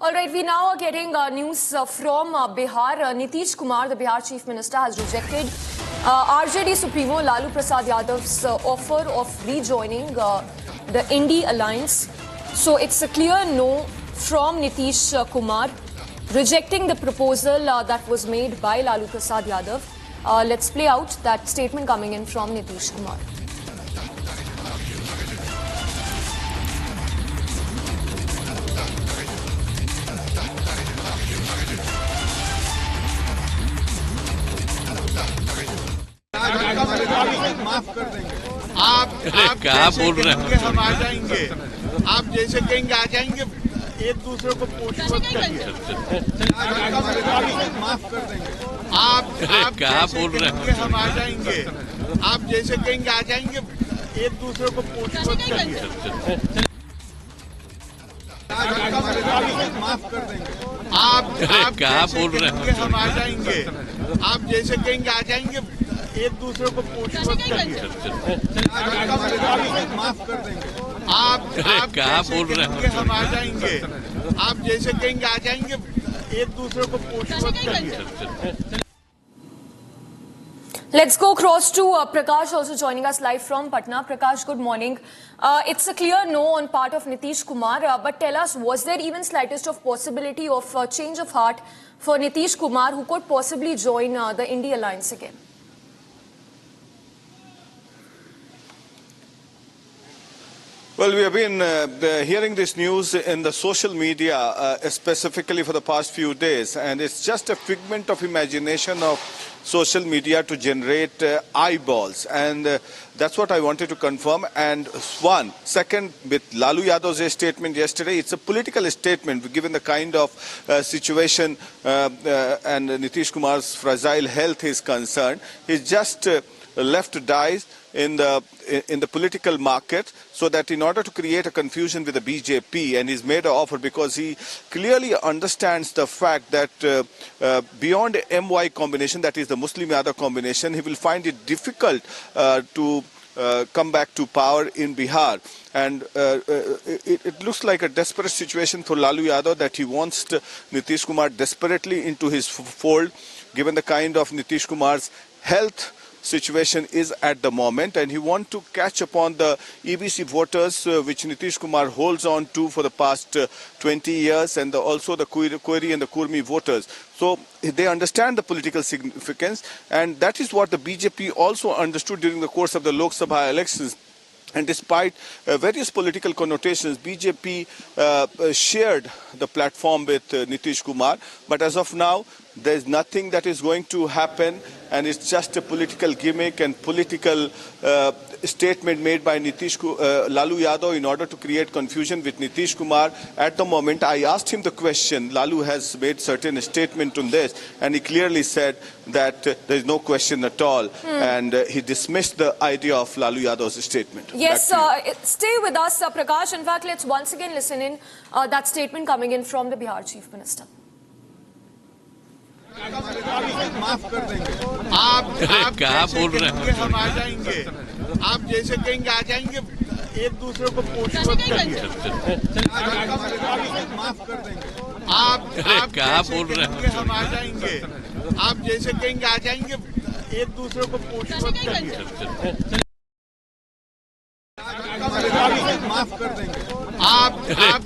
All right, we now are getting news from Bihar. Nitish Kumar, the Bihar Chief Minister, has rejected RJD Supremo Lalu Prasad Yadav's offer of rejoining the Indy Alliance. So it's a clear no from Nitish Kumar, rejecting the proposal that was made by Lalu Prasad Yadav. Let's play out that statement coming in from Nitish Kumar. माफ कर देंगे। आप क्या बोल रहे हैं? हम आ जाएंगे, आप जैसे कहेंगे आ जाएंगे, एक दूसरे को पूछ-पाछ करिए। माफ कर देंगे। आप क्या बोल रहे हैं? हम आ जाएंगे, आप जैसे कहेंगे आ जाएंगे, एक दूसरे को पूछ-पाछ करिए। माफ कर देंगे। आप क्या बोल रहे हैं? हम आ जाएंगे, आप जैसे कहेंगे आ जाएंगे, एक दूसरे को पूछ-पाछ करिए। माफ कर देंगे। आप क्या बोल रहे हैं? हम आ जाएंगे, आप जैसे कहेंगे आ जाएंगे, एक दूसरे को पूछ-पाछ करिए। Let's go across to Prakash, also joining us live from Patna. Prakash, good morning. It's a clear no on part of Nitish Kumar, but tell us, was there even slightest of possibility of change of heart for Nitish Kumar, who could possibly join the Indy Alliance again? Well, we have been hearing this news in the social media, specifically for the past few days, and it's just a figment of imagination of social media to generate eyeballs, and that's what I wanted to confirm. And one, second, with Lalu Yadav's statement yesterday, it's a political statement given the kind of situation and Nitish Kumar's fragile health is concerned. He's just left to die in the political market, so that in order to create a confusion with the BJP, and he's made an offer because he clearly understands the fact that beyond MY combination, that is the Muslim Yadav combination, he will find it difficult to come back to power in Bihar. And it looks like a desperate situation for Lalu Yadav, that he wants Nitish Kumar desperately into his fold, given the kind of Nitish Kumar's health situation is at the moment, and he wants to catch upon the EBC voters which Nitish Kumar holds on to for the past 20 years, and also the Koiri and the Kurmi voters. So they understand the political significance, and that is what the BJP also understood during the course of the Lok Sabha elections. And despite various political connotations, BJP shared the platform with Nitish Kumar. But as of now, there is nothing that is going to happen, and it's just a political gimmick and political statement made by Lalu Yadav in order to create confusion with Nitish Kumar. At the moment, I asked him the question. Lalu has made certain statement on this, and he clearly said that there is no question at all, and he dismissed the idea of Lalu Yadav's statement. Yes, stay with us, Prakash. In fact, let's once again listen in that statement coming in from the Bihar Chief Minister. माफ कर देंगे। आप क्या बोल रहे हैं? हम आ जाएंगे, आप जैसे कहेंगे आ जाएंगे, एक दूसरे को पूछ-पाछ करिए। माफ कर देंगे। आप क्या बोल रहे हैं? हम आ जाएंगे, आप जैसे कहेंगे आ जाएंगे, एक दूसरे को पूछ-पाछ करिए। माफ कर देंगे। आप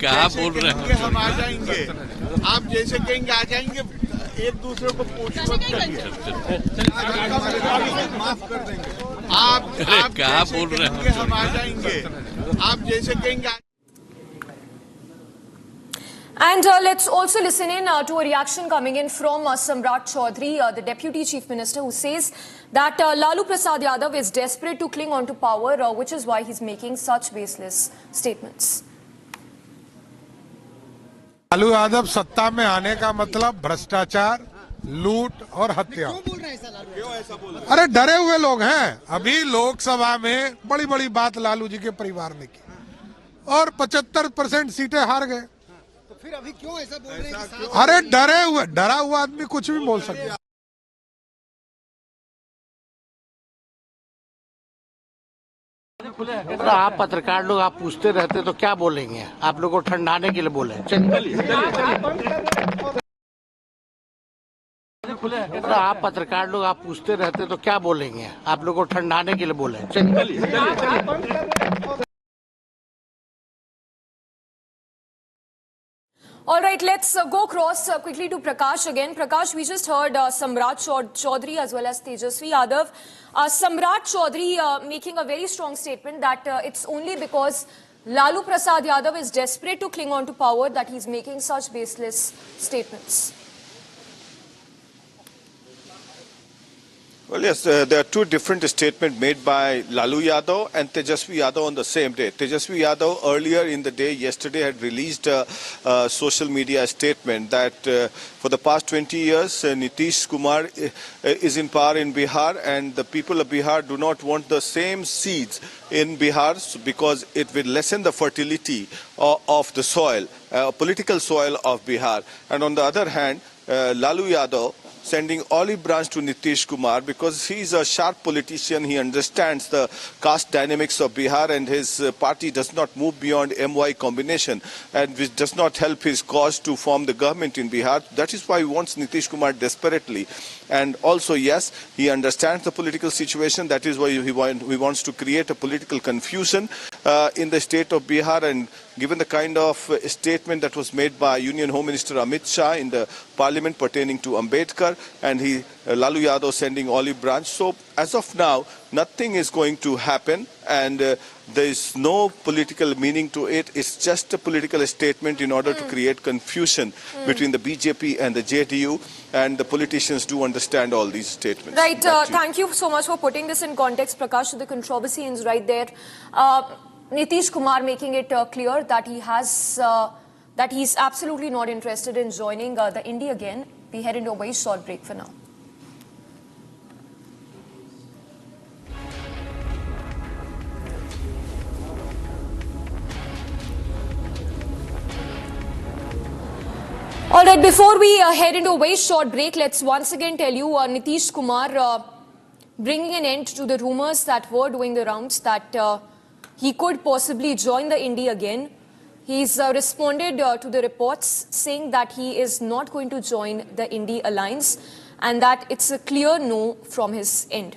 क्या बोल रहे हैं? हम आ जाएंगे, आप जैसे कहेंगे आ जाएंगे, एक दूसरे को पूछ-पाछ करिए। माफ कर देंगे। आप क्या बोल रहे हैं? हम आ जाएंगे, आप जैसे कहेंगे। And let's also listen in to a reaction coming in from Samrat Chaudhary, the Deputy Chief Minister, who says that Lalu Prasad Yadav is desperate to cling on to power, which is why he's making such baseless statements. Lalu Yadav सत्ता में आने का मतलब भ्रष्टाचार, लूट और हत्या। अरे डरे हुए लोग हैं। अभी लोकसभा में बड़ी बड़ी बात लालू जी के परिवार ने की और 75% सीटें हार गए। तो फिर अभी क्यों ऐसा बोल रहे हैं? अरे डरा हुआ आदमी कुछ भी बोल सकता है। और आप पत्रकार लोग आप पूछते रहते तो क्या बोलेंगे? आप लोग को ठंडाने के लिए बोले। और आप पत्रकार लोग आप पूछते रहते तो क्या बोलेंगे? आप लोग को ठंडाने के लिए बोले। All right, let's go across quickly to Prakash again. Prakash, we just heard Samrat Chaudhary as well as Tejasvi Yadav. Samrat Chaudhary making a very strong statement that it's only because Lalu Prasad Yadav is desperate to cling on to power that he's making such baseless statements. Well, yes, there are two different statements made by Lalu Yadav and Tejasvi Yadav on the same day. Tejasvi Yadav earlier in the day, yesterday, had released a social media statement that for the past 20 years, Nitish Kumar is in power in Bihar, and the people of Bihar do not want the same seeds in Bihar because it will lessen the fertility of the soil, political soil of Bihar. And on the other hand, Lalu Yadav sending olive branch to Nitish Kumar because he is a sharp politician. He understands the caste dynamics of Bihar, and his party does not move beyond MY combination, and which does not help his cause to form the government in Bihar. That is why he wants Nitish Kumar desperately. And also, yes, he understands the political situation. That is why he wants to create a political confusion in the state of Bihar. And given the kind of statement that was made by Union Home Minister Amit Shah in the parliament pertaining to Ambedkar, and Lalu Yadav sending olive branch. So as of now, nothing is going to happen, and there is no political meaning to it. It's just a political statement in order to create confusion between the BJP and the JDU, and the politicians do understand all these statements. Right, thank you so much for putting this in context, Prakash. The controversy is right there. Nitish Kumar making it clear that he's absolutely not interested in joining the India again. We head into a very short break for now. All right, before we head into a very short break, let's once again tell you Nitish Kumar bringing an end to the rumors that were doing the rounds that he could possibly join the India again. He's responded to the reports saying that he is not going to join the India alliance and that it's a clear no from his end.